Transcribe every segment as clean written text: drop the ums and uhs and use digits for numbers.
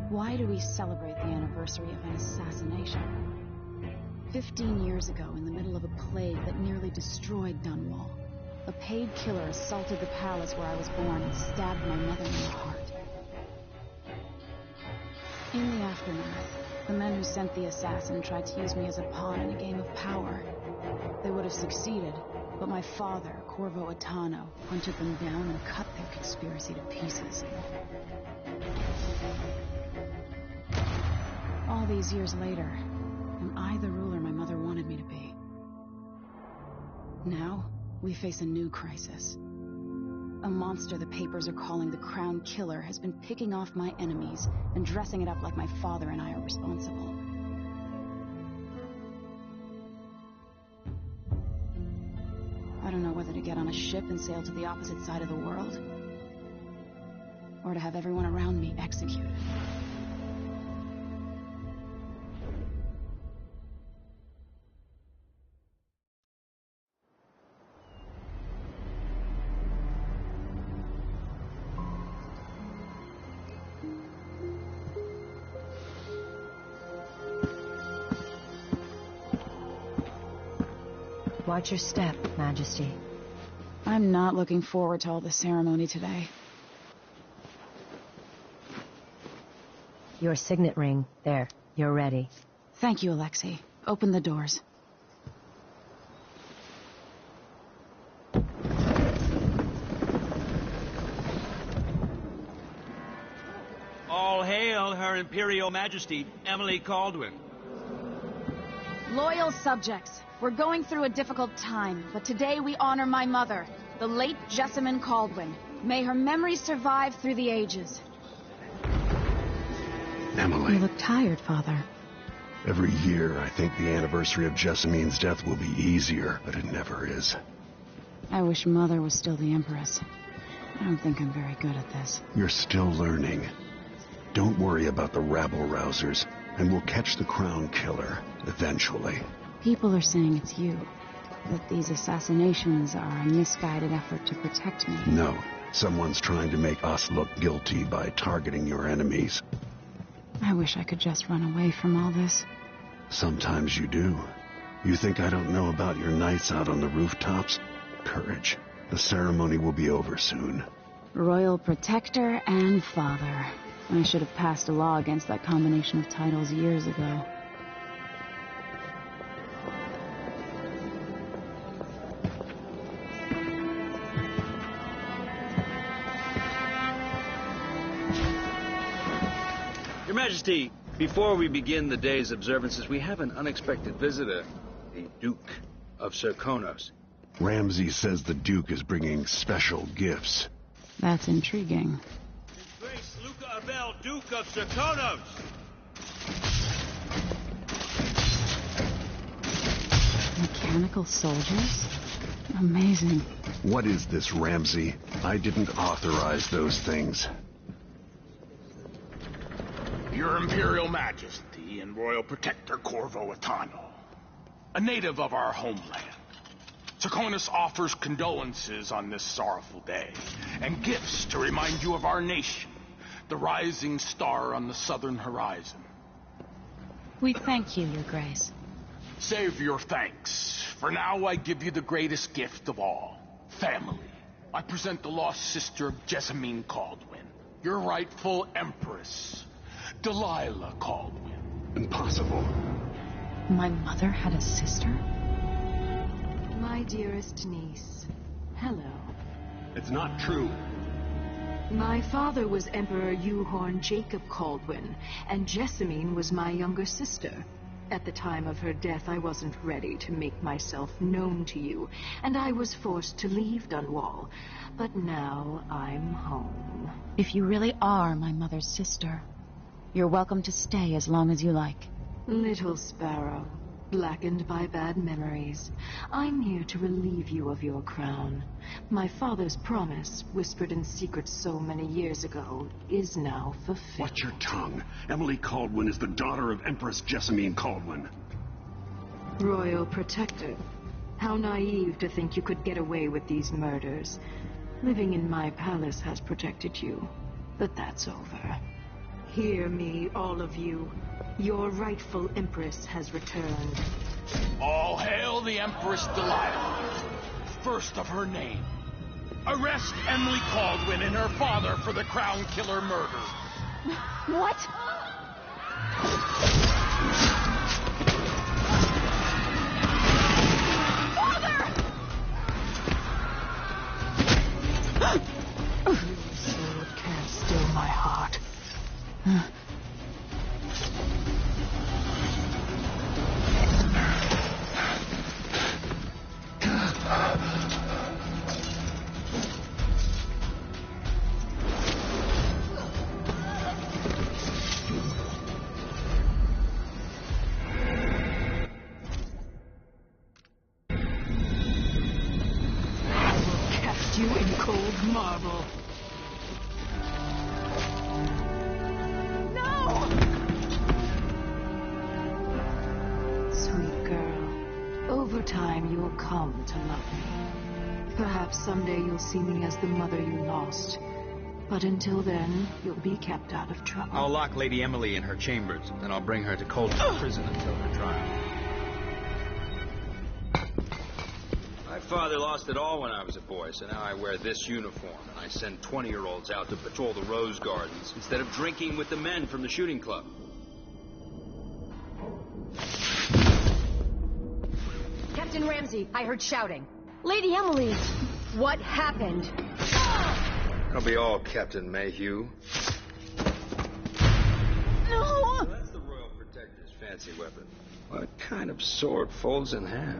Why do we celebrate the anniversary of an assassination? 15 years ago, in the middle of a plague that nearly destroyed Dunwall, a paid killer assaulted the palace where I was born and stabbed my mother in the heart. In the aftermath, the men who sent the assassin tried to use me as a pawn in a game of power. They would have succeeded, but my father, Corvo Attano, hunted them down and cut their conspiracy to pieces. All these years later, am I the ruler my mother wanted me to be? Now, we face a new crisis. A monster the papers are calling the Crown Killer has been picking off my enemies and dressing it up like my father and I are responsible. I don't know whether to get on a ship and sail to the opposite side of the world, or to have everyone around me executed. Watch your step, Majesty. I'm not looking forward to all the ceremony today. Your signet ring. There. You're ready. Thank you, Alexei. Open the doors. All hail Her Imperial Majesty, Emily Caldwin. Loyal subjects, we're going through a difficult time, but today we honor my mother, the late Jessamine Caldwin. May her memory survive through the ages. Emily. You look tired, Father. Every year, I think the anniversary of Jessamine's death will be easier, but it never is. I wish Mother was still the Empress. I don't think I'm very good at this. You're still learning. Don't worry about the rabble-rousers, and we'll catch the Crown Killer, eventually. People are saying it's you. That these assassinations are a misguided effort to protect me. No. Someone's trying to make us look guilty by targeting your enemies. I wish I could just run away from all this. Sometimes you do. You think I don't know about your nights out on the rooftops? Courage. The ceremony will be over soon. Royal Protector and Father. I should have passed a law against that combination of titles years ago. Your Majesty, before we begin the day's observances, we have an unexpected visitor, the Duke of Serkonos. Ramsay says the Duke is bringing special gifts. That's intriguing. His Grace Luca Abel, Duke of Serkonos! Mechanical soldiers? Amazing. What is this, Ramsay? I didn't authorize those things. Your Imperial Majesty and Royal Protector Corvo Attano, a native of our homeland. Serkonos offers condolences on this sorrowful day, and gifts to remind you of our nation, the rising star on the southern horizon. We thank you, Your Grace. Save your thanks. For now, I give you the greatest gift of all, family. I present the lost sister of Jessamine Caldwin, your rightful Empress, Delilah Caldwin. Impossible. My mother had a sister? My dearest niece, hello. It's not true. My father was Emperor Euhorn Jacob Caldwin, and Jessamine was my younger sister. At the time of her death, I wasn't ready to make myself known to you, and I was forced to leave Dunwall. But now I'm home. If you really are my mother's sister, you're welcome to stay as long as you like. Little sparrow, blackened by bad memories, I'm here to relieve you of your crown. My father's promise, whispered in secret so many years ago, is now fulfilled. Watch your tongue. Emily Caldwin is the daughter of Empress Jessamine Caldwin. Royal Protector, how naive to think you could get away with these murders. Living in my palace has protected you, but that's over. Hear me, all of you. Your rightful Empress has returned. All hail the Empress Delilah, first of her name. Arrest Emily Caldwin and her father for the Crown Killer murder. What? Sword can't still my heart. You in cold marble. No! Sweet girl, over time you'll come to love me. Perhaps someday you'll see me as the mother you lost. But until then, you'll be kept out of trouble. I'll lock Lady Emily in her chambers, then I'll bring her to Cold's prison until her trial. My father lost it all when I was a boy, so now I wear this uniform, and I send 20-year-olds out to patrol the rose gardens instead of drinking with the men from the shooting club. Captain Ramsey, I heard shouting. Lady Emily, what happened? That'll be all, Captain Mayhew. No! That's the Royal Protector's fancy weapon. What kind of sword folds in half?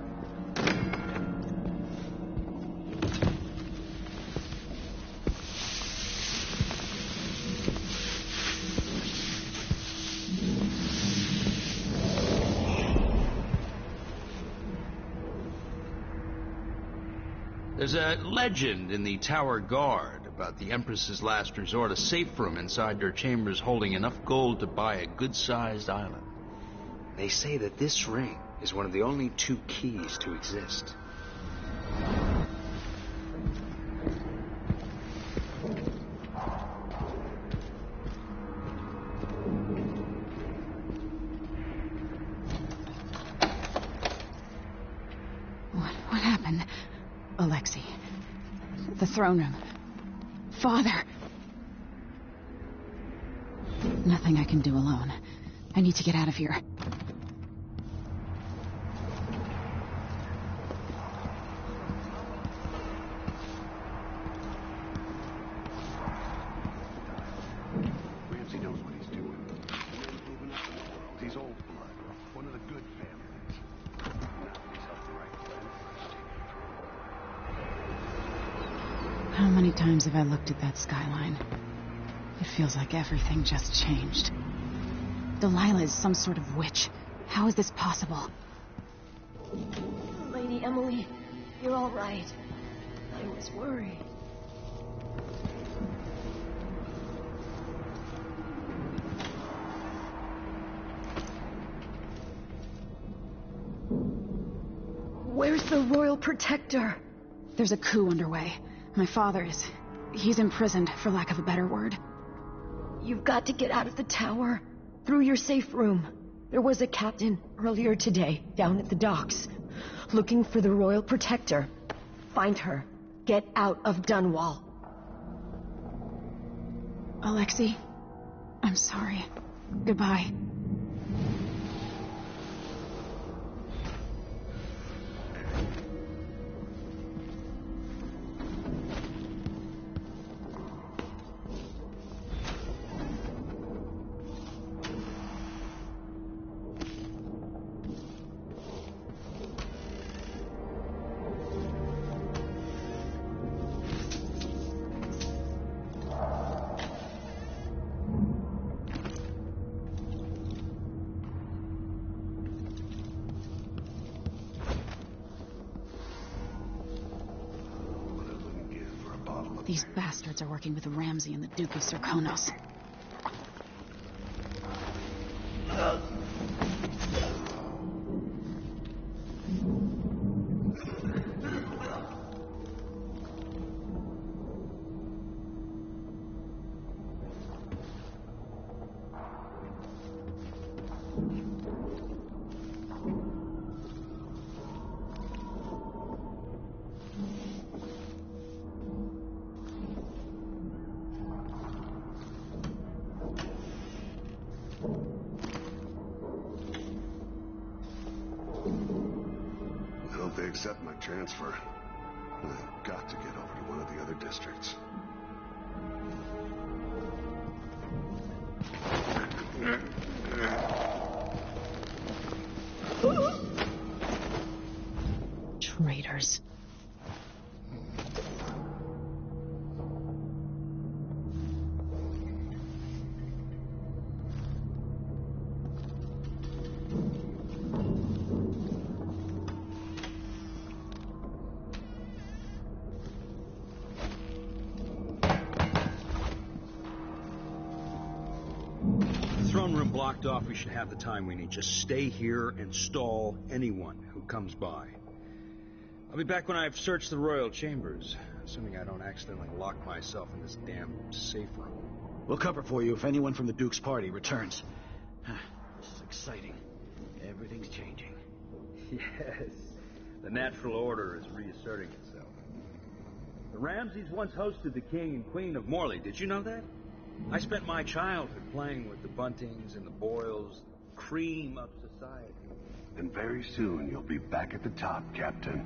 There's a legend in the Tower Guard about the Empress's last resort, a safe room inside their chambers holding enough gold to buy a good-sized island. They say that this ring is one of the only 2 keys to exist. What happened? Alexei. The throne room. Father. Nothing I can do alone. I need to get out of here. Ramsey knows what he's doing. Moving up in the world. He's old blood. One of the good families. Now he's helped the right planet for us to take control. How many times have I looked at that skyline? It feels like everything just changed. Delilah is some sort of witch. How is this possible? Lady Emily, you're all right. I was worried. Where's the Royal Protector? There's a coup underway. My father he's imprisoned, for lack of a better word. You've got to get out of the tower. Through your safe room. There was a captain earlier today, down at the docks, looking for the Royal Protector. Find her. Get out of Dunwall. Alexei, I'm sorry. Goodbye. These bastards are working with Ramsey and the Duke of Serkonos. accept my transfer. I've got to get over to one of the other districts. Traitors. Throne room blocked off. We should have the time we need. Just stay here and stall anyone who comes by. I'll be back when I've searched the royal chambers, assuming I don't accidentally lock myself in this damn safe room. We'll cover for you if anyone from the Duke's party returns. This is exciting. Everything's changing. Yes, the natural order is reasserting itself. The Ramseys once hosted the king and queen of Morley. Did you know that? I spent my childhood playing with the Buntings and the Boyles, cream of society. And very soon you'll be back at the top, Captain.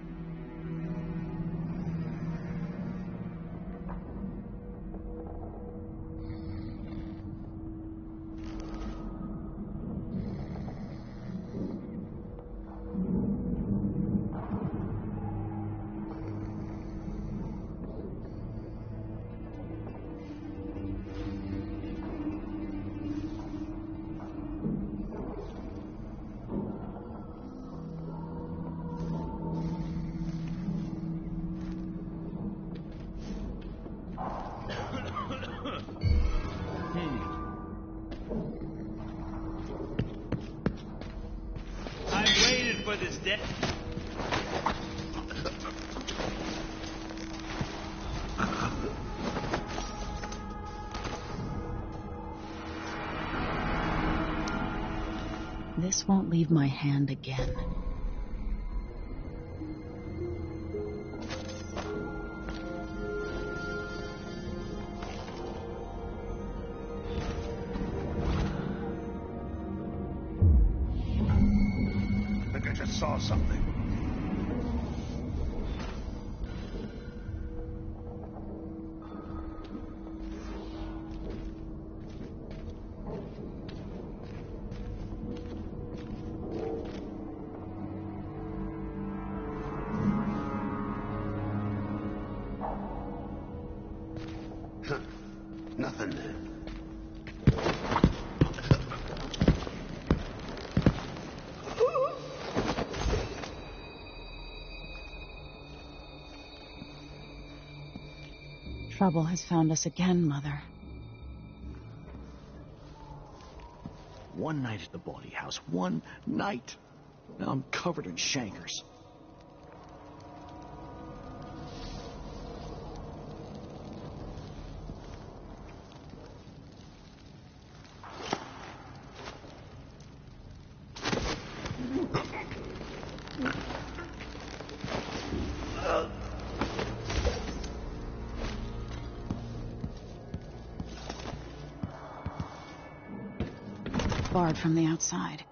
I've waited for this day. This won't leave my hand again. I think I just saw something. Nothing. Trouble has found us again, Mother. One night at the body house. One night. Now I'm covered in chancres. Barred from the outside.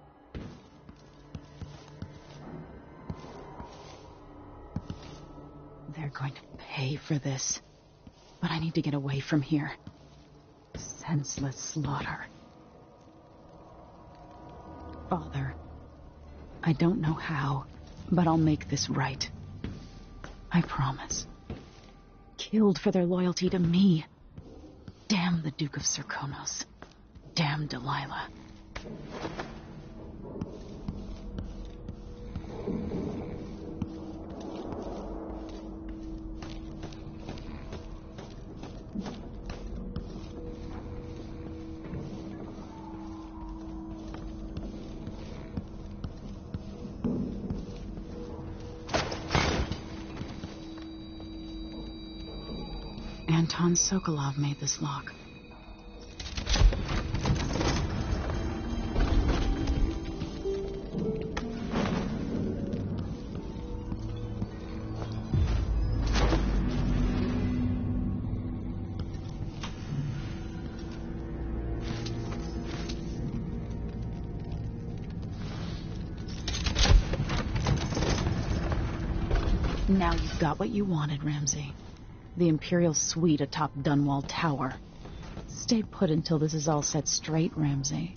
They're going to pay for this. But I need to get away from here. Senseless slaughter. Father, I don't know how, but I'll make this right. I promise. Killed for their loyalty to me. Damn the Duke of Serkonos. Damn Delilah. Anton Sokolov made this lock. Now you've got what you wanted, Ramsey. The Imperial Suite atop Dunwall Tower. Stay put until this is all set straight, Ramsey.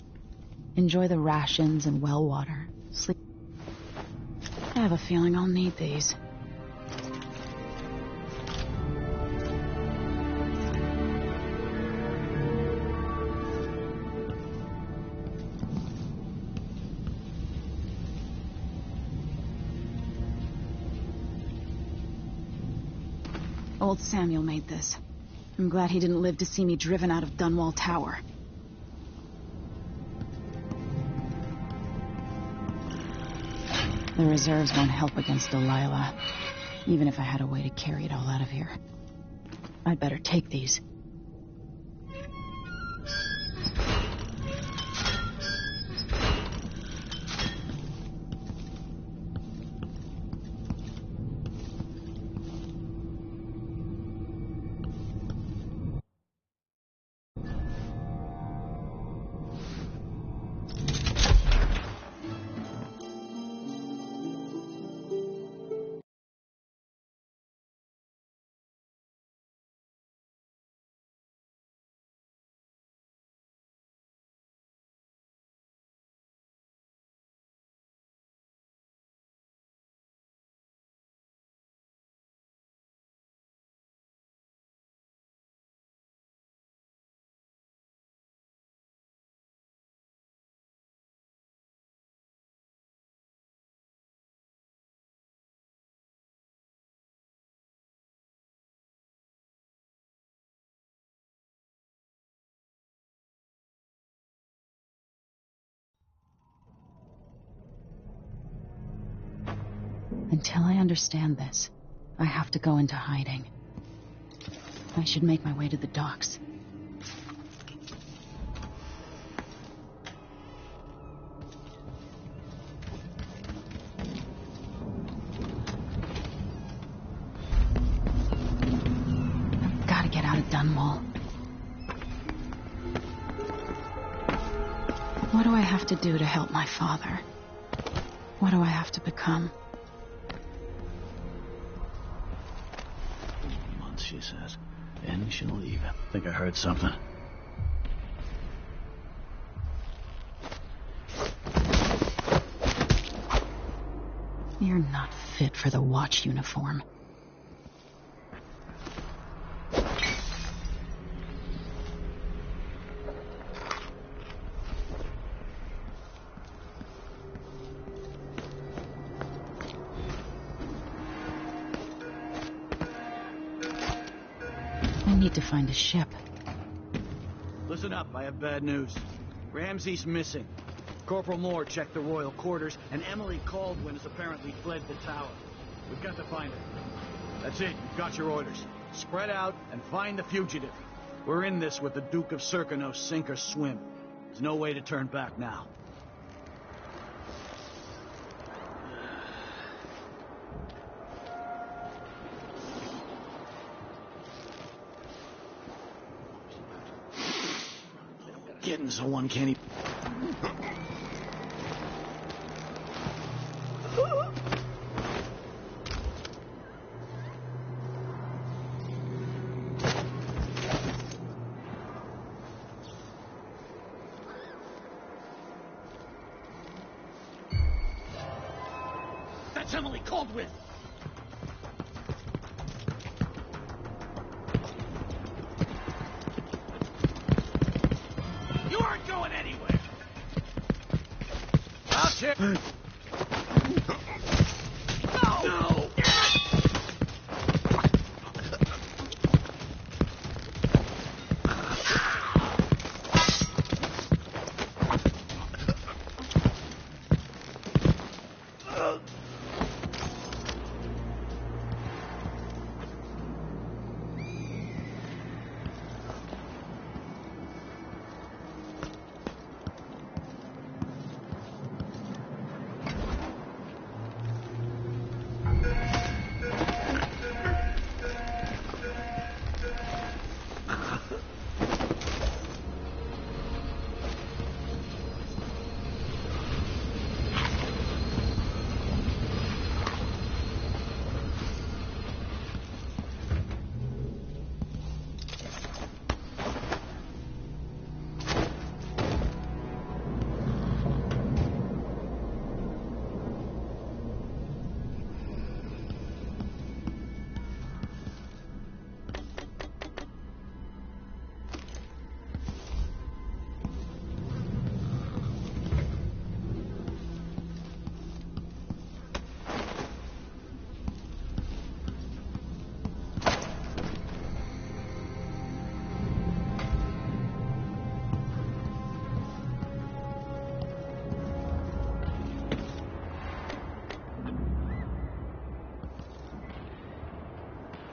Enjoy the rations and well water. Sleep. I have a feeling I'll need these. Old Samuel made this. I'm glad he didn't live to see me driven out of Dunwall Tower. The reserves won't help against Delilah, even if I had a way to carry it all out of here. I'd better take these. Until I understand this, I have to go into hiding. I should make my way to the docks. I've got to get out of Dunwall. What do I have to do to help my father? What do I have to become? Months, she says. And she'll leave. I think I heard something. You're not fit for the watch uniform. I need to find a ship. Listen up, I have bad news. Ramsey's missing. Corporal Moore checked the royal quarters, and Emily Caldwin has apparently fled the tower. We've got to find her. That's it, you've got your orders. Spread out and find the fugitive. We're in this with the Duke of Serkino, sink or swim. There's no way to turn back now. Getting so uncanny. That's Emily Caldwin! You aren't going anywhere! I'll check. No! No!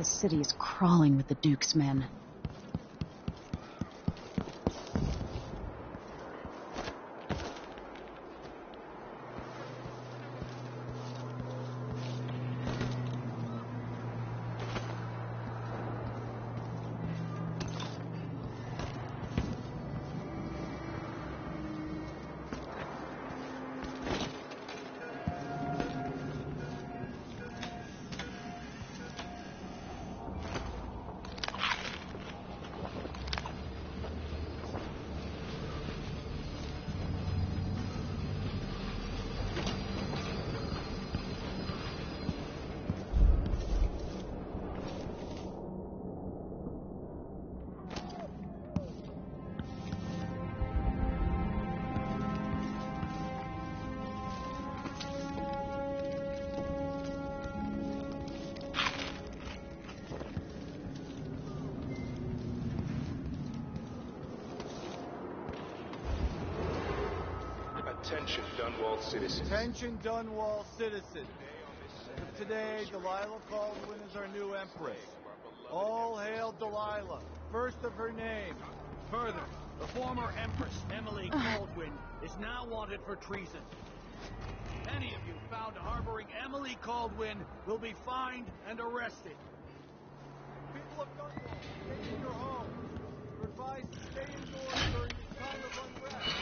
The city is crawling with the Duke's men. Attention, Dunwall citizens. Attention, Dunwall citizens. As of today, Delilah Caldwin is our new empress. All hail Delilah, first of her name. Further, the former Empress, Emily Caldwin, is now wanted for treason. Any of you found harboring Emily Caldwin will be fined and arrested. People of Dunwall, stay in your homes. You're advised to stay indoors during this time of unrest.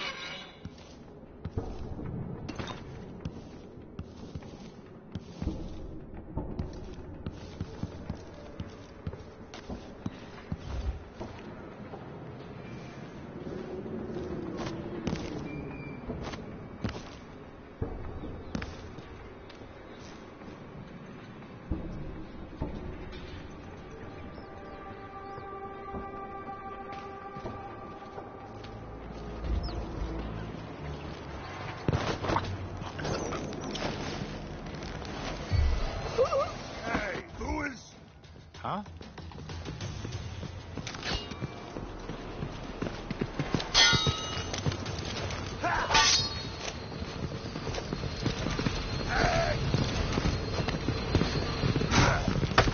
Huh?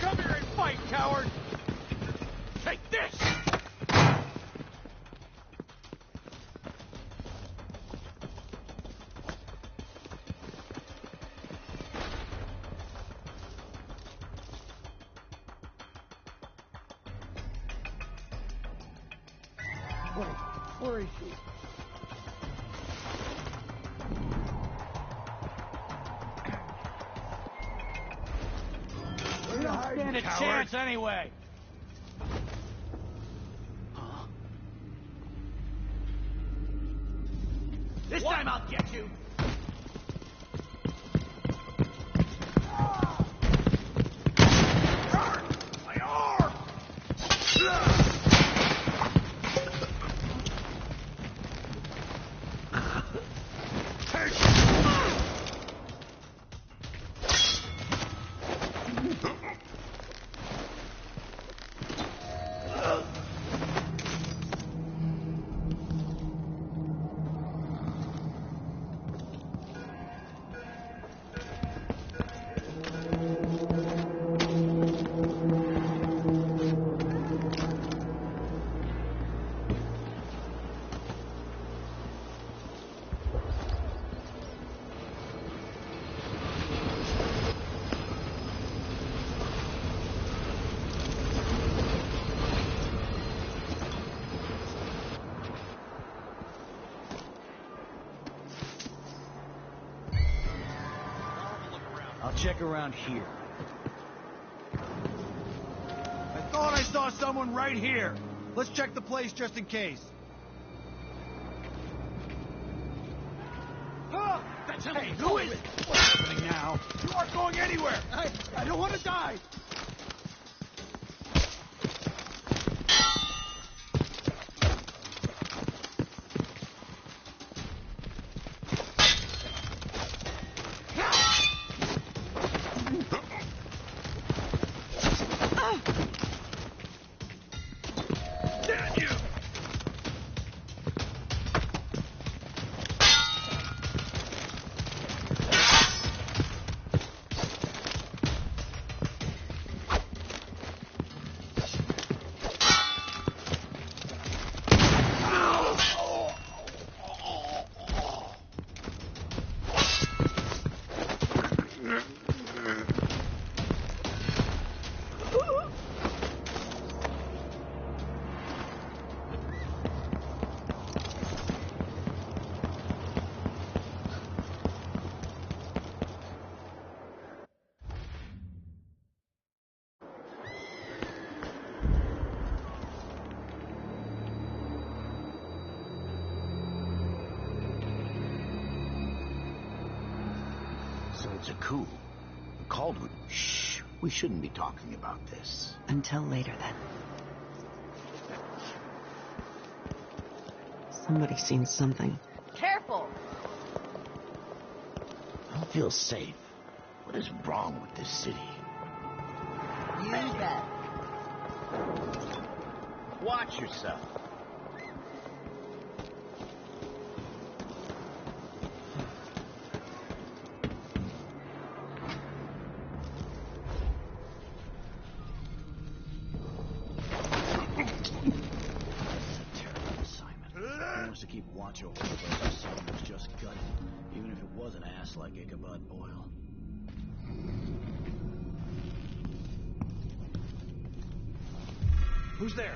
Come here and fight, coward! Take this! Where is she? You don't stand a chance anyway! This time I'll get you! My arm! I'll check around here. I thought I saw someone right here. Let's check the place just in case. That's Emily. Who is it? What's happening now? You aren't going anywhere. I don't want to die. So it's a coup. Caldwell. Shh. We shouldn't be talking about this. Until later, then. Somebody's seen something. Careful! I don't feel safe. What is wrong with this city? You bet. Watch yourself. To keep watch over the place, someone was just gutted, even if it was an ass like Ichabod Boyle. Who's there?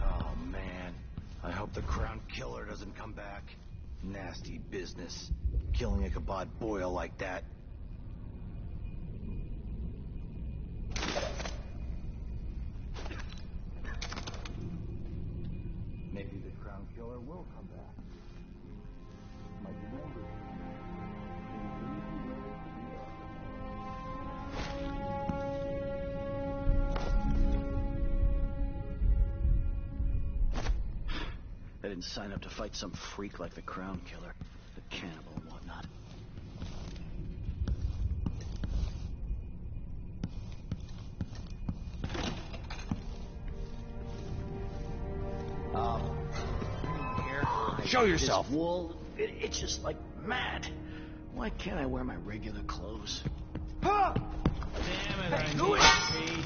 Oh, man. I hope the Crown Killer doesn't come back. Nasty business. Killing Ichabod Boyle like that. Maybe the Crown Killer will come back. Might remember. I didn't sign up to fight some freak like the Crown Killer, the cannibal and whatnot. Show yourself. This wool, it itches like mad. Why can't I wear my regular clothes? Huh! Damn it, Hey, I do need it! speed.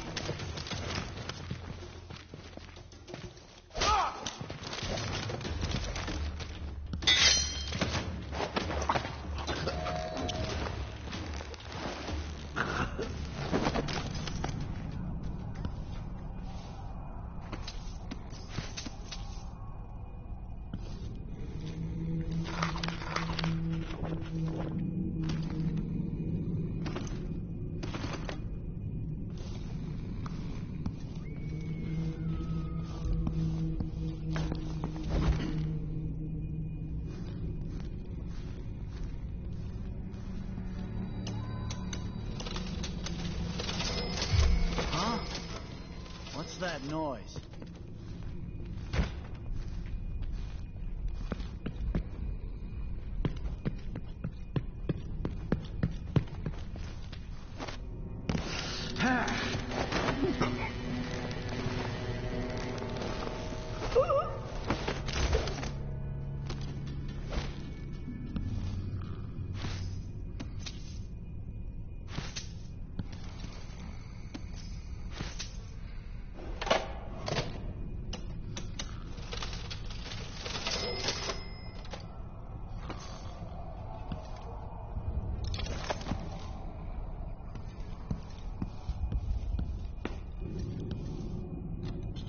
What's that noise?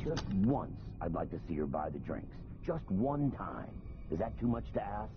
Just once, I'd like to see her buy the drinks. Just one time. Is that too much to ask?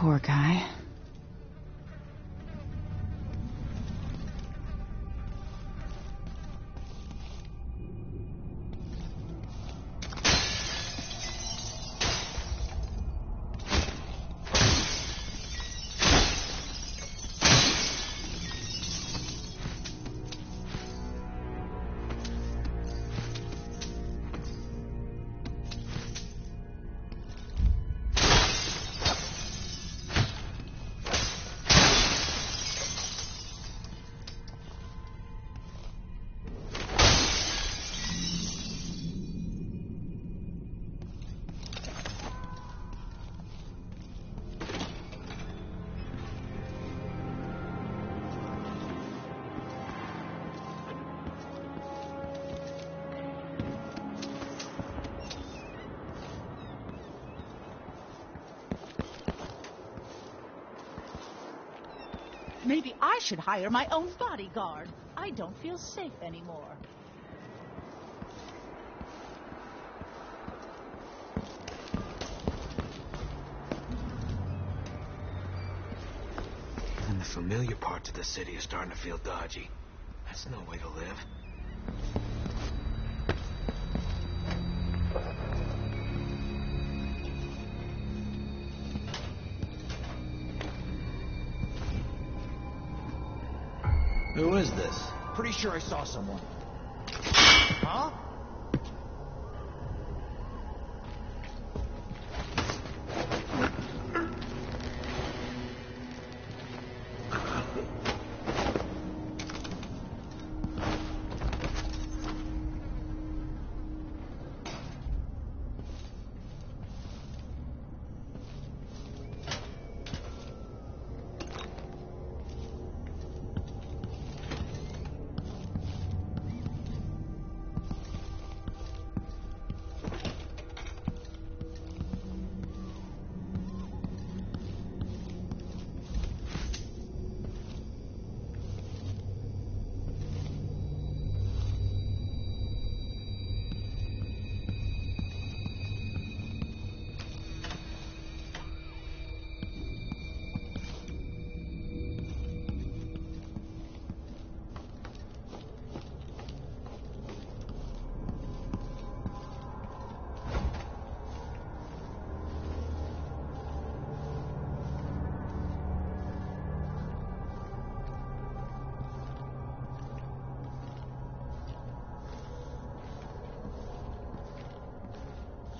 Poor guy. Maybe I should hire my own bodyguard. I don't feel safe anymore. And the familiar parts of the city are starting to feel dodgy. That's no way to live. Who is this? Pretty sure I saw someone. Huh?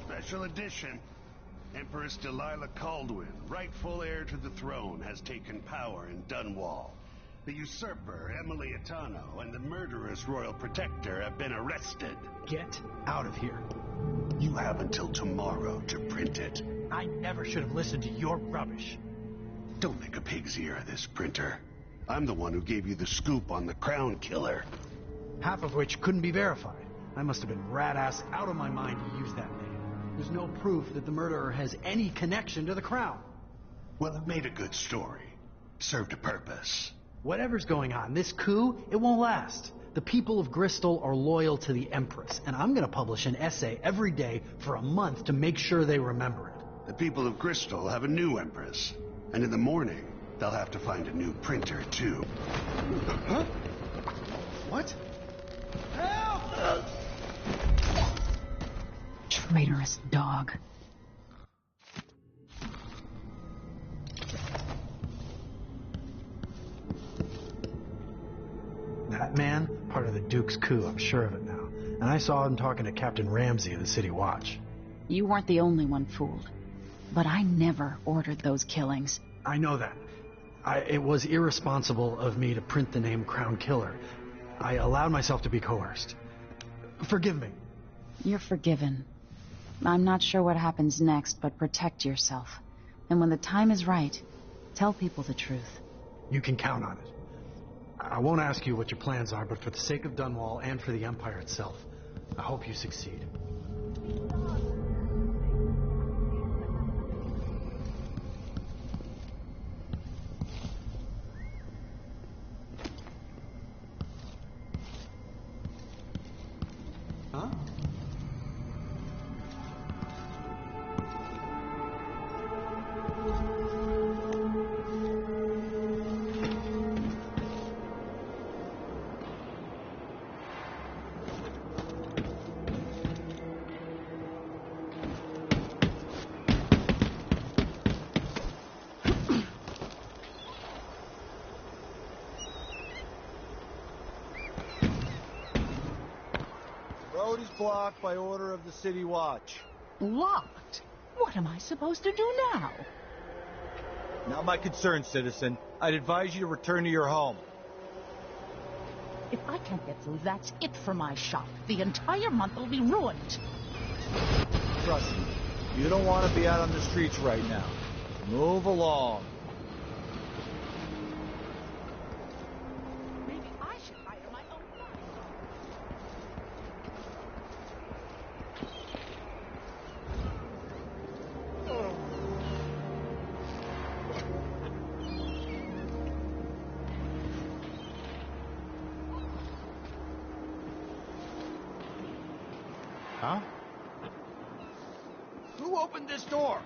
Special edition. Empress Delilah Caldwin, rightful heir to the throne, has taken power in Dunwall. The usurper, Emily Atano, and the murderous royal protector have been arrested. Get out of here. You have until tomorrow to print it. I never should have listened to your rubbish. Don't make a pig's ear of this, printer. I'm the one who gave you the scoop on the Crown Killer. Half of which couldn't be verified. I must have been rat-ass out of my mind to use that name. There's no proof that the murderer has any connection to the Crown. Well, it made a good story. Served a purpose. Whatever's going on, this coup, it won't last. The people of Bristol are loyal to the Empress, and I'm gonna publish an essay every day for a month to make sure they remember it. The people of Bristol have a new Empress. And in the morning, they'll have to find a new printer, too. Huh? What? Help! Traitorous dog. That man, part of the Duke's coup, I'm sure of it now. And I saw him talking to Captain Ramsey of the City Watch. You weren't the only one fooled. But I never ordered those killings. I know that. It was irresponsible of me to print the name Crown Killer. I allowed myself to be coerced. Forgive me. You're forgiven. I'm not sure what happens next, but protect yourself. And when the time is right, tell people the truth. You can count on it. I won't ask you what your plans are, but for the sake of Dunwall and for the Empire itself, I hope you succeed. Huh? locked by order of the City Watch. Locked? What am I supposed to do now? Not my concern, citizen. I'd advise you to return to your home. If I can't get through, that's it for my shop. The entire month will be ruined. Trust me, you don't want to be out on the streets right now. Move along. Maybe I should hire my own Huh? Who opened this door?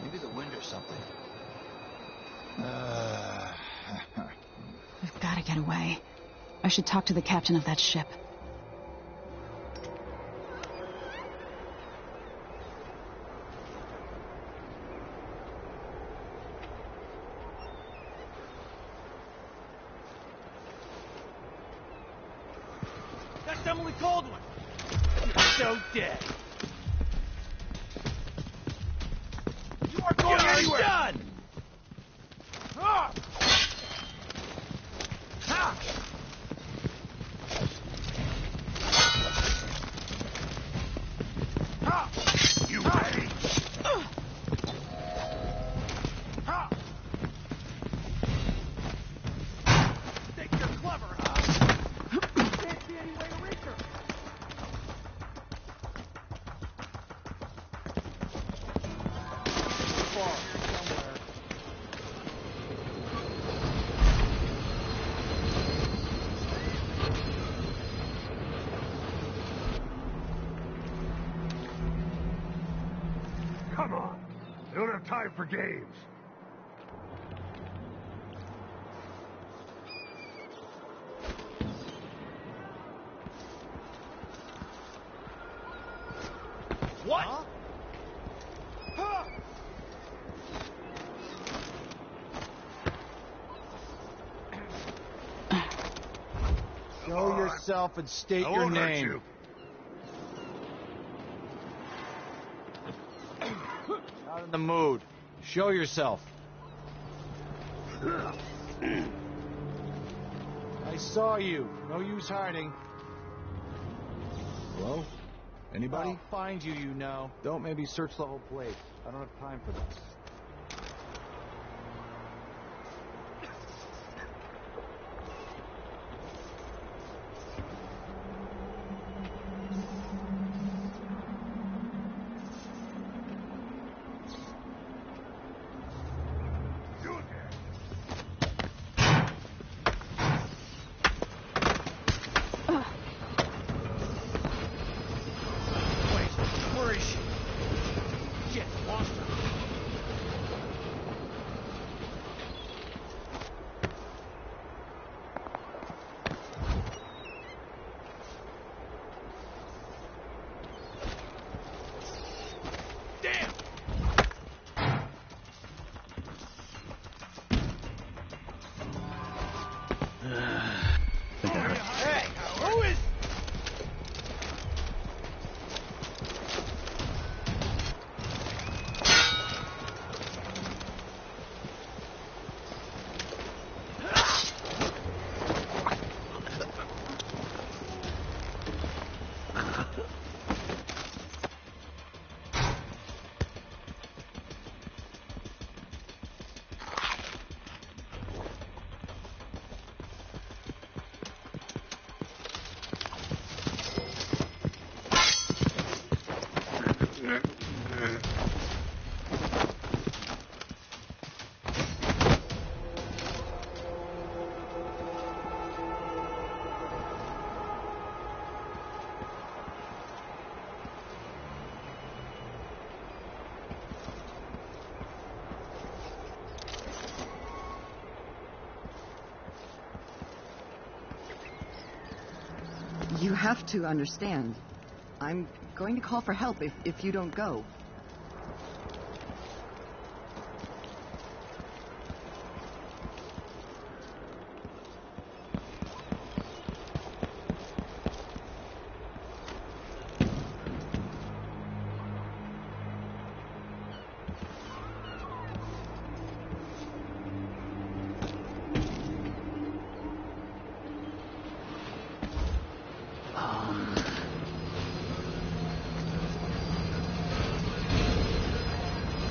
Maybe the wind or something. We've got to get away. I should talk to the captain of that ship. That's Emily Caldwin! You're so dead. You aren't going anywhere! Done! Ah! Ah! Ah! You ready? Ah! Think you're clever, huh? Can't see any way to reach her. Far somewhere. Come on. I don't have time for games. What? Huh? Show yourself and state I your won't hurt name. you. Not in the mood. Show yourself. I saw you. No use hiding. Hello? Anybody? I'll find you, you know. Don't maybe search the whole place. I don't have time for this. You again. Wait, where is she? Shit, lost her. You have to understand. I'm going to call for help if you don't go.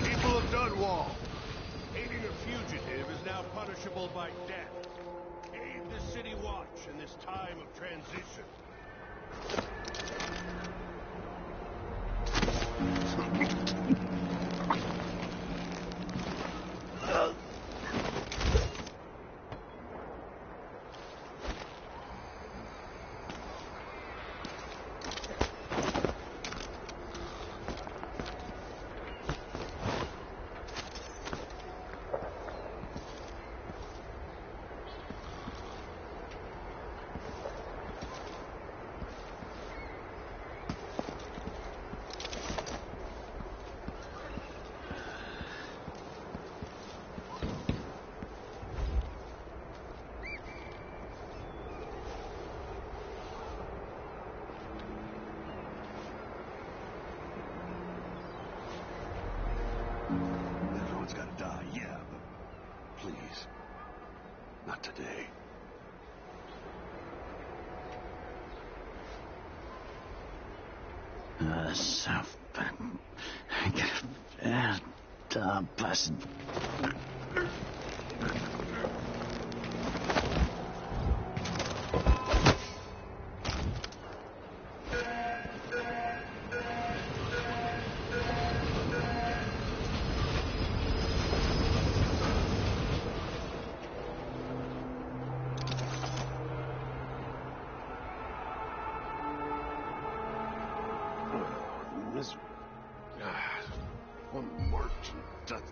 People of Dunwall, aiding a fugitive is now punishable by death. Aid the City Watch in this time of transition. Everyone's gotta die, yeah, but please, not today. Misery. One march and dust.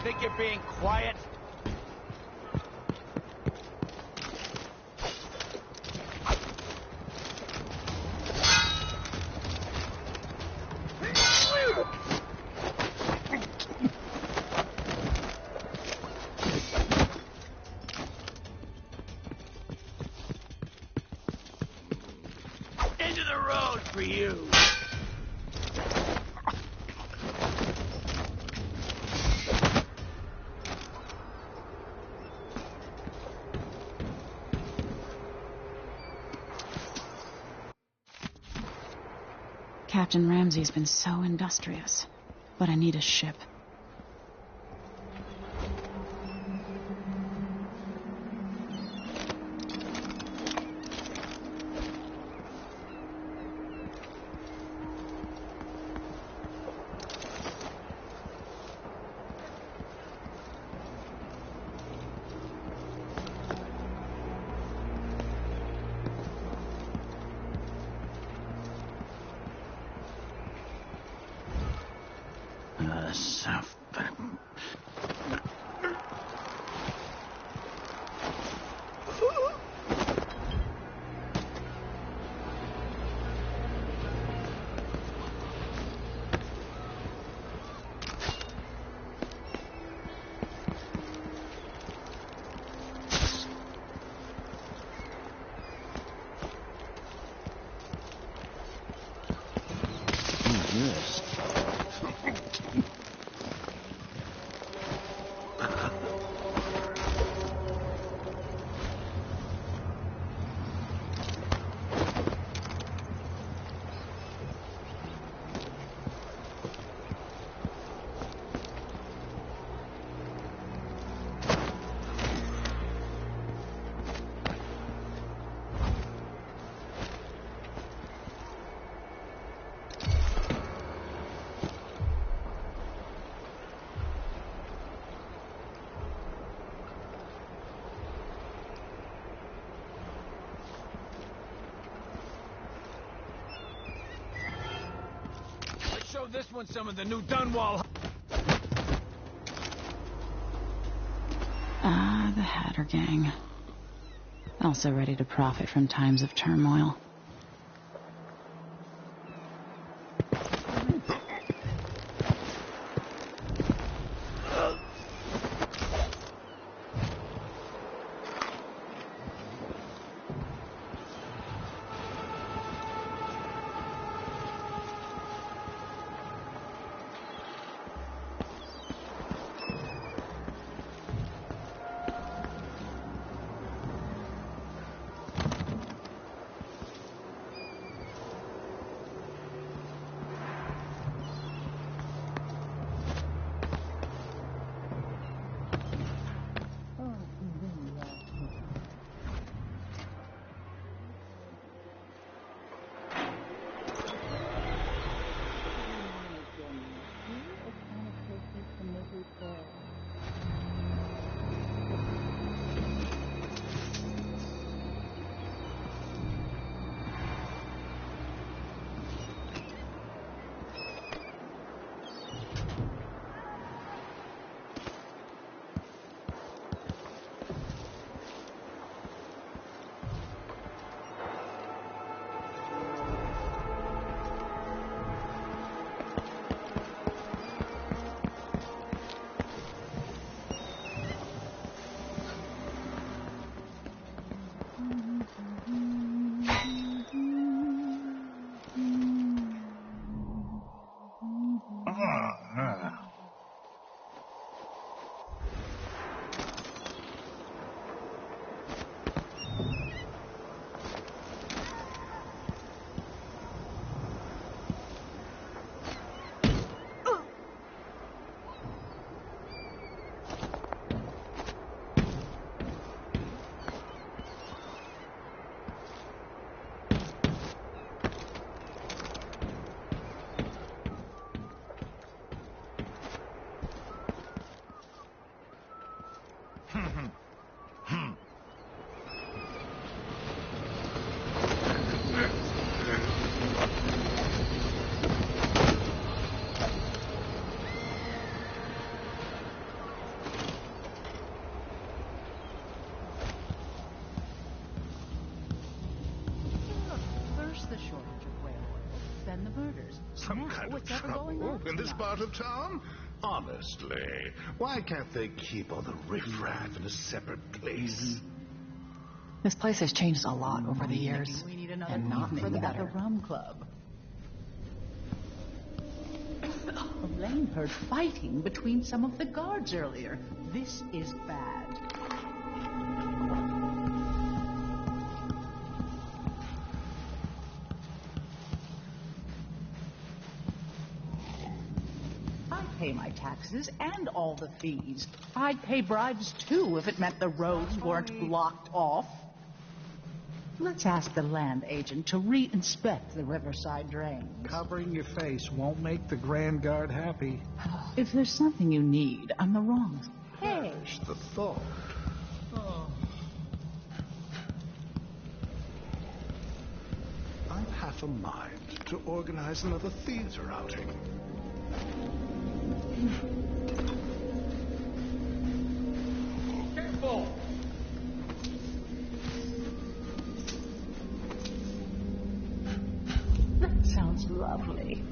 Think you're being quiet? Into the road for you! Captain Ramsey's been so industrious, but I need a ship. Show this one some of the new Dunwall. Ah, the Hatter Gang. Also ready to profit from times of turmoil. Some kind of trouble in this part of town? Honestly, why can't they keep all the riffraff in a separate place? This place has changed a lot over the years. We need another and not for the at the better. rum club. Elaine heard fighting between some of the guards earlier. This is bad. I'd pay my taxes and all the fees. I'd pay bribes too if it meant the roads weren't blocked off. Let's ask the land agent to re-inspect the riverside drains. Covering your face won't make the Grand Guard happy. If there's something you need, I'm the wrong. Hey! Hush the thought. Oh. I've half a mind to organize another theater outing. Careful! That sounds lovely.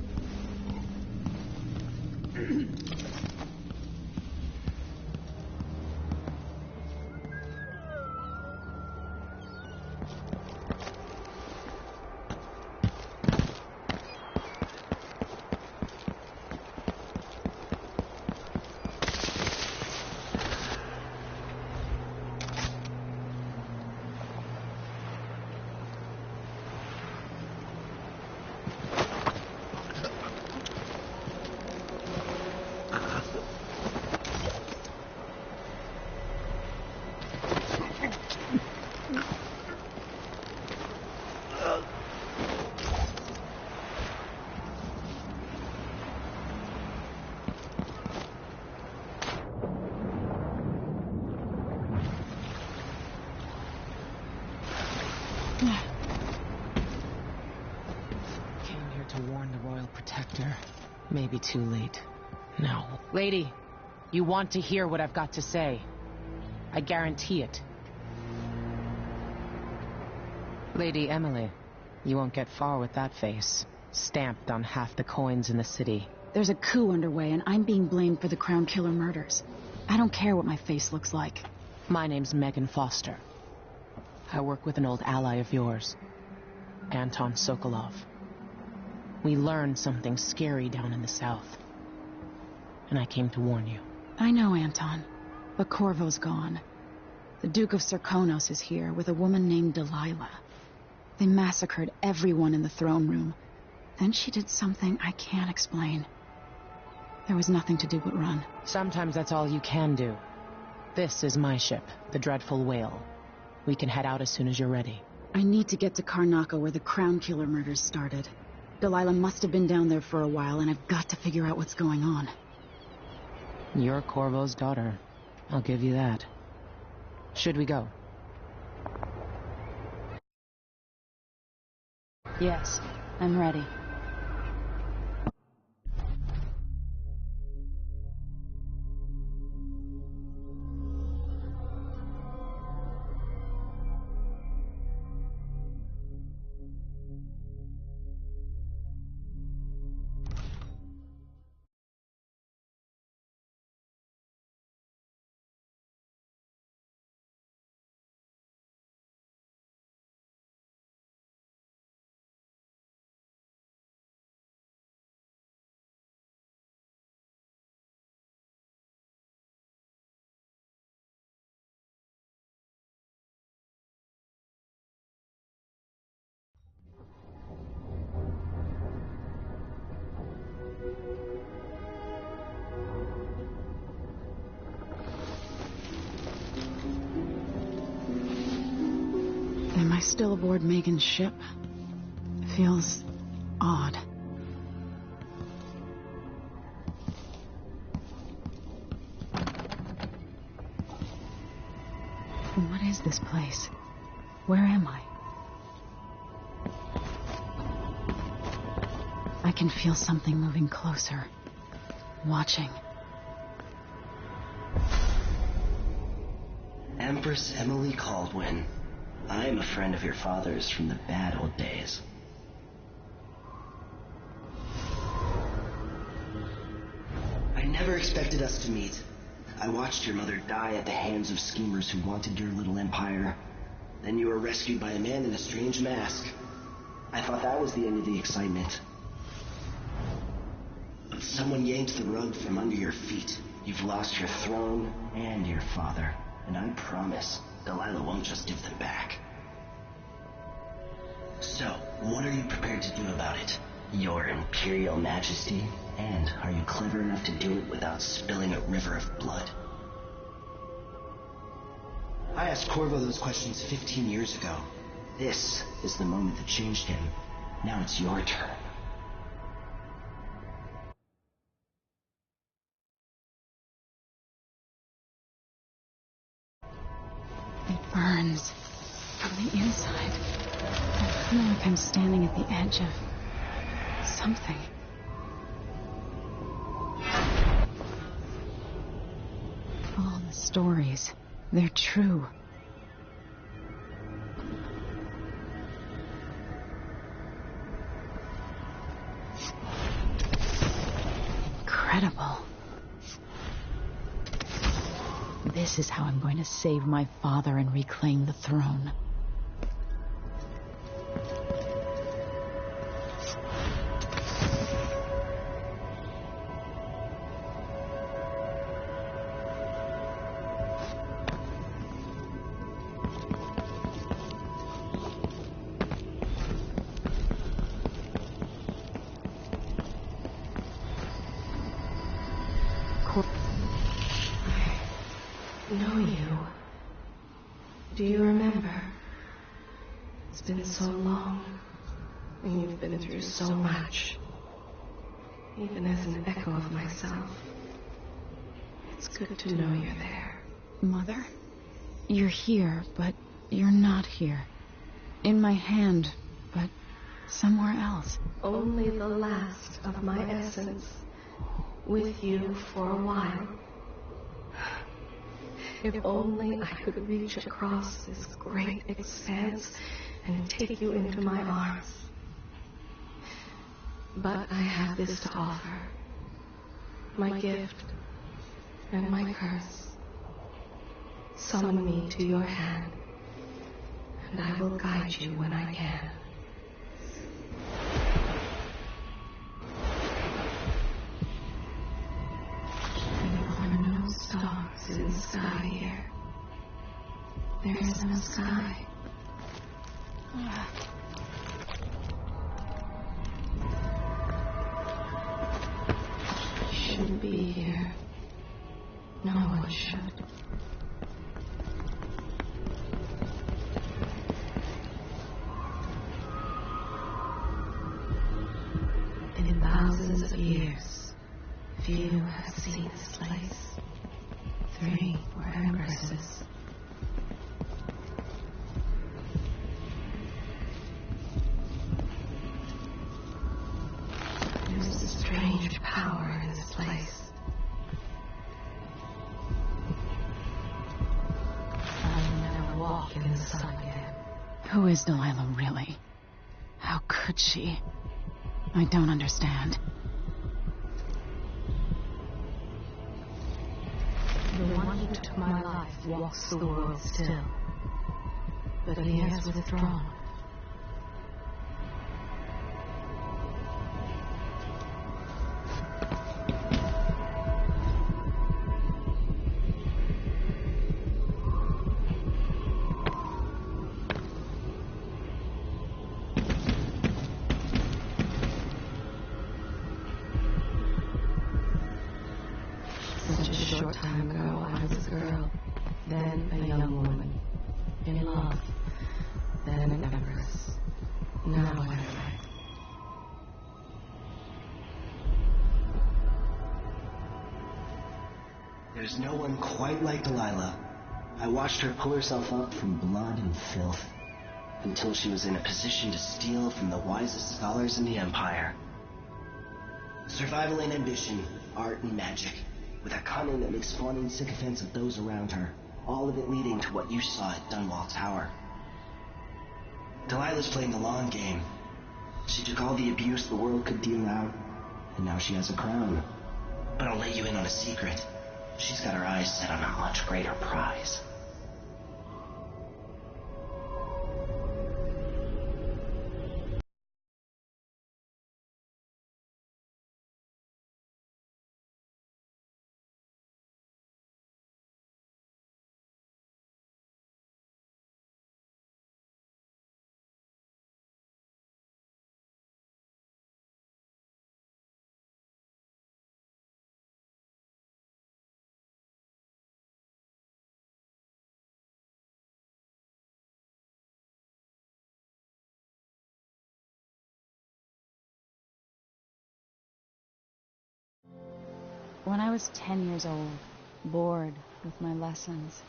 Came here to warn the Royal Protector. Maybe too late. No. Lady, you want to hear what I've got to say. I guarantee it. Lady Emily, you won't get far with that face. Stamped on half the coins in the city. There's a coup underway, and I'm being blamed for the Crown Killer murders. I don't care what my face looks like. My name's Megan Foster. I work with an old ally of yours, Anton Sokolov. We learned something scary down in the south, and I came to warn you. I know, Anton, but Corvo's gone. The Duke of Serkonos is here with a woman named Delilah. They massacred everyone in the throne room. Then she did something I can't explain. There was nothing to do but run. Sometimes that's all you can do. This is my ship, the Dreadful Whale. We can head out as soon as you're ready. I need to get to Karnaca where the Crown Killer murders started. Delilah must have been down there for a while, and I've got to figure out what's going on. You're Corvo's daughter. I'll give you that. Should we go? Yes, I'm ready. Am I still aboard Megan's ship? It feels odd. What is this place? Where am I? I can feel something moving closer. Watching. Empress Emily Caldwin. I am a friend of your father's from the bad old days. I never expected us to meet. I watched your mother die at the hands of schemers who wanted your little empire. Then you were rescued by a man in a strange mask. I thought that was the end of the excitement. But someone yanked the rug from under your feet. You've lost your throne and your father. And I promise, Delilah won't just give them back. So, what are you prepared to do about it? Your Imperial Majesty? And are you clever enough to do it without spilling a river of blood? I asked Corvo those questions 15 years ago. This is the moment that changed him. Now it's your turn. It burns from the inside. I feel like I'm standing at the edge of something. All the stories, they're true. Incredible. This is how I'm going to save my father and reclaim the throne. Know you. Do you remember? It's been so long, and you've been through so much. Even as an echo of myself, it's good to know you're there. Mother? You're here, but you're not here. In my hand, but somewhere else. Only the last of my essence. With you for a while. If only I could reach across this great expanse and take you into my arms. But I have this to offer. My gift and my curse. Summon me to your hand, and I will guide you when I can. There are no stars in the sky here. There is no sky. Shouldn't be here. No one should. In thousands of years, few have seen this place. 3 were empresses. There's a strange power in this place. I'll never walk in the sun again. Who is Delilah really? How could she? I don't understand. The one who took my life walks the world still. But he has withdrawn. Such a short time ago, I was a girl, then a young woman, in love, then an empress. Now what am I? There's no one quite like Delilah. I watched her pull herself up from blood and filth until she was in a position to steal from the wisest scholars in the Empire. Survival and ambition, art and magic, with a cunning that makes fawning sycophants of those around her, all of it leading to what you saw at Dunwall Tower. Delilah's playing the long game. She took all the abuse the world could deal out, and now she has a crown. But I'll let you in on a secret. She's got her eyes set on a much greater prize. When I was 10 years old, bored with my lessons,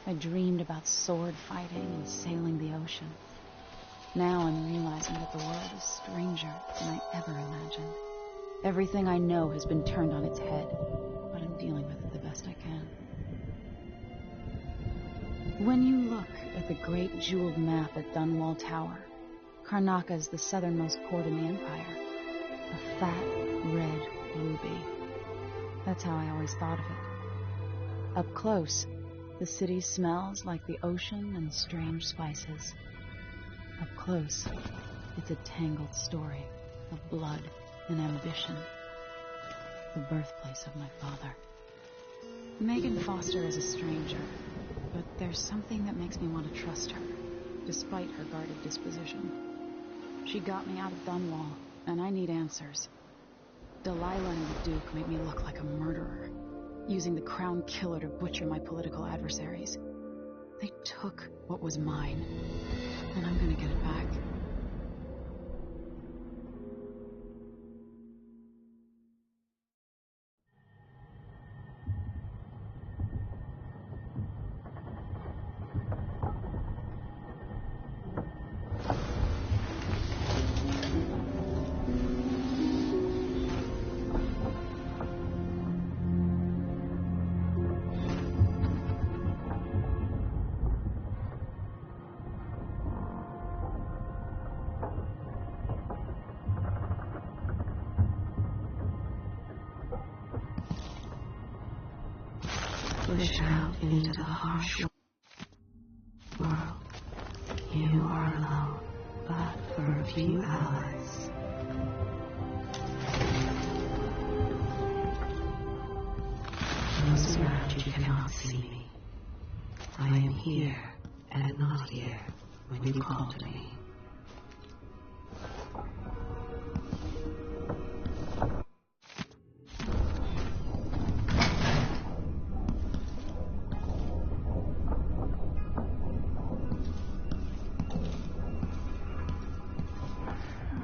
I dreamed about sword fighting and sailing the ocean. Now I'm realizing that the world is stranger than I ever imagined. Everything I know has been turned on its head, but I'm dealing with it the best I can. When you look at the great jeweled map at Dunwall Tower, Karnaca is the southernmost port in the Empire. A fat, red ruby. That's how I always thought of it. Up close, the city smells like the ocean and strange spices. Up close, it's a tangled story of blood and ambition. The birthplace of my father. Megan Foster is a stranger, but there's something that makes me want to trust her, despite her guarded disposition. She got me out of Dunwall, and I need answers. Delilah and the Duke made me look like a murderer, using the Crown Killer to butcher my political adversaries. They took what was mine, and I'm gonna get it back. into the harsh world. You are alone, but for a few allies. Those around you cannot see me. I am here and not here when you call to me.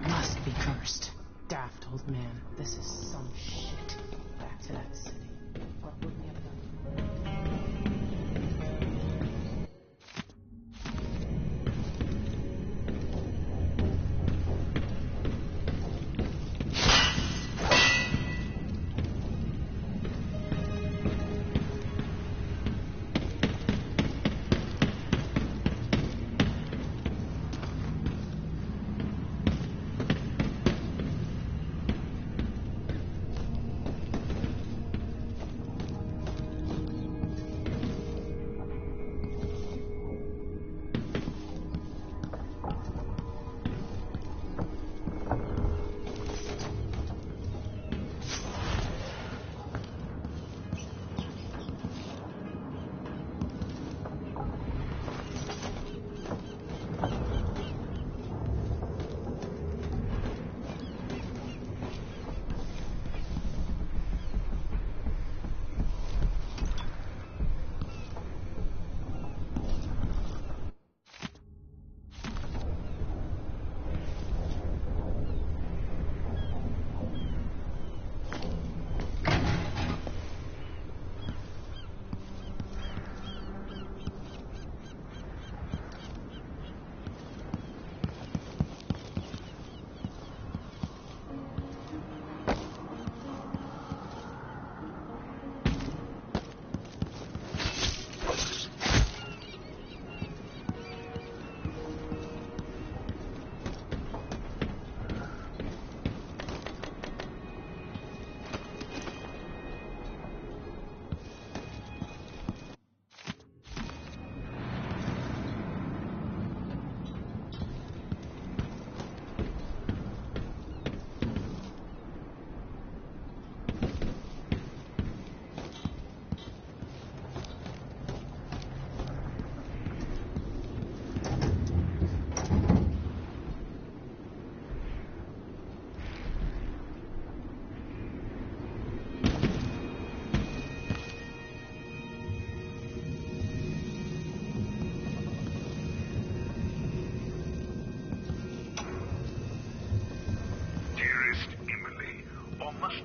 Must be cursed. Daft old man. This is some shit. Back to that city. What would we have done?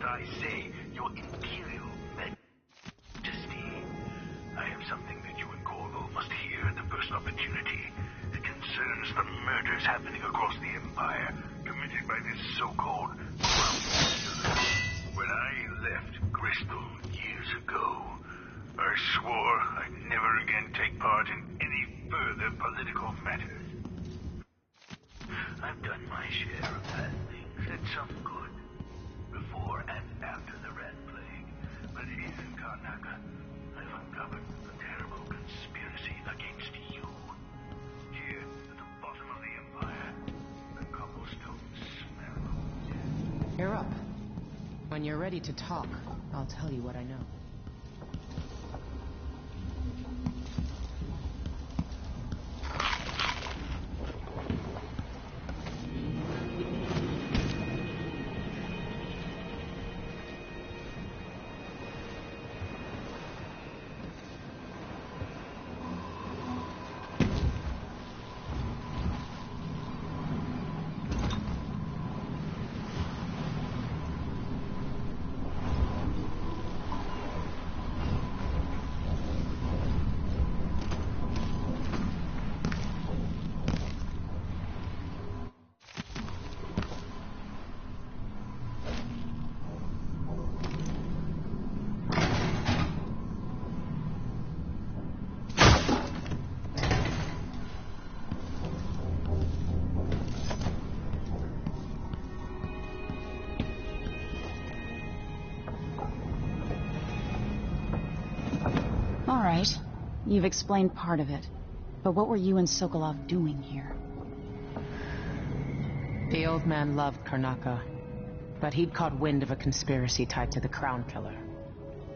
I say, Your Imperial Majesty, I have something that you and Corvo must hear at the first opportunity. It concerns the murders happening across the Empire, committed by this so-called Crown Killer. When I left Crystal years ago, I swore I'd never again take part in any further political matters. I've done my share of bad things and some good, before and after the Red Plague. But in Karnaca, I've uncovered a terrible conspiracy against you. Here, at the bottom of the Empire, the cobblestones smell. You're up. When you're ready to talk, I'll tell you what I know. All right. You've explained part of it. But what were you and Sokolov doing here? The old man loved Karnaca, but he'd caught wind of a conspiracy tied to the Crown Killer.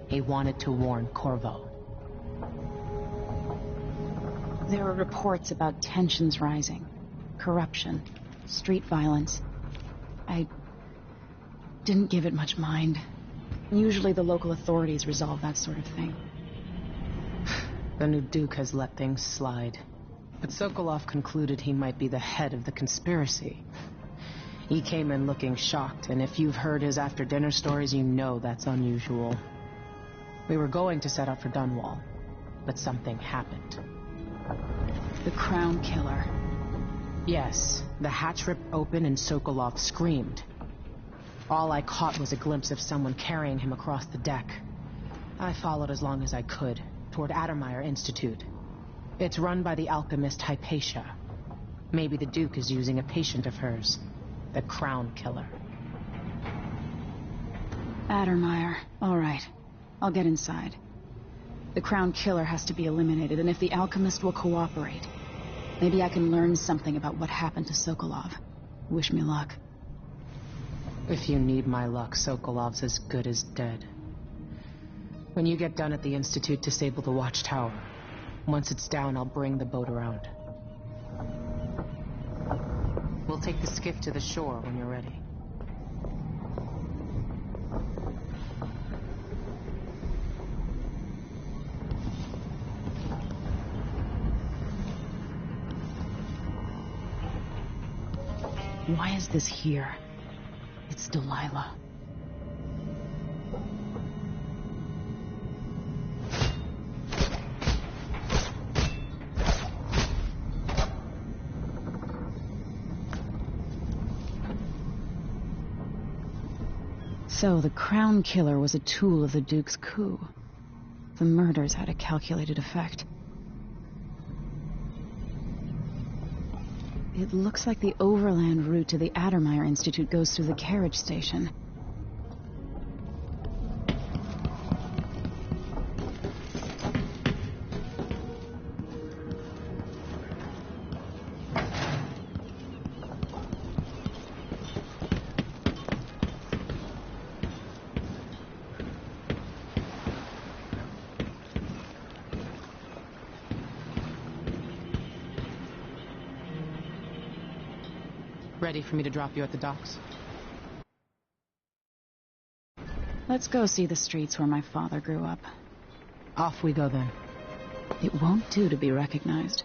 He wanted to warn Corvo. There were reports about tensions rising, corruption, street violence. I didn't give it much mind. Usually the local authorities resolve that sort of thing. The new Duke has let things slide. But Sokolov concluded he might be the head of the conspiracy. He came in looking shocked, and if you've heard his after-dinner stories, you know that's unusual. We were going to set out for Dunwall, but something happened. The Crown Killer. Yes, the hatch ripped open and Sokolov screamed. All I caught was a glimpse of someone carrying him across the deck. I followed as long as I could, toward Addermeyer Institute. It's run by the alchemist Hypatia. Maybe the Duke is using a patient of hers, the Crown Killer. Addermeyer. All right. I'll get inside. The Crown Killer has to be eliminated, and if the alchemist will cooperate, maybe I can learn something about what happened to Sokolov. Wish me luck. If you need my luck, Sokolov's as good as dead. When you get done at the Institute, disable the watchtower. Once it's down, I'll bring the boat around. We'll take the skiff to the shore when you're ready. Why is this here? It's Delilah. So the Crown Killer was a tool of the Duke's coup. The murders had a calculated effect. It looks like the overland route to the Addermeyer Institute goes through the carriage station. Ready for me to drop you at the docks? Let's go see the streets where my father grew up. Off we go then. It won't do to be recognized.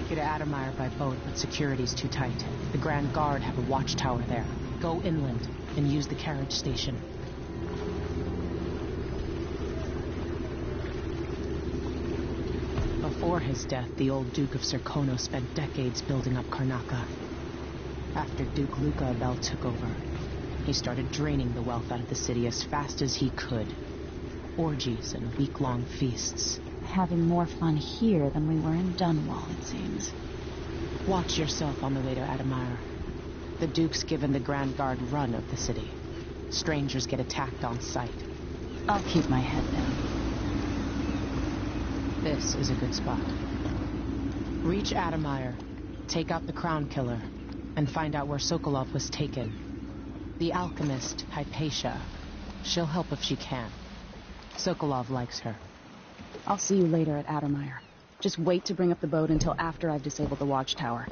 To Addermeyer by boat, but security's too tight. The Grand Guard have a watchtower there. Go inland and use the carriage station. Before his death, the old Duke of Serkono spent decades building up Karnaca. After Duke Luca Abel took over, he started draining the wealth out of the city as fast as he could. Orgies and week-long feasts. Having more fun here than we were in Dunwall, it seems. Watch yourself on the way to Addermeyer. The Duke's given the Grand Guard run of the city. Strangers get attacked on sight. I'll keep my head down. This is a good spot. Reach Adamire, take out the Crown Killer, and find out where Sokolov was taken. The alchemist, Hypatia. She'll help if she can. Sokolov likes her. I'll see you later at Adamire. Just wait to bring up the boat until after I've disabled the watchtower.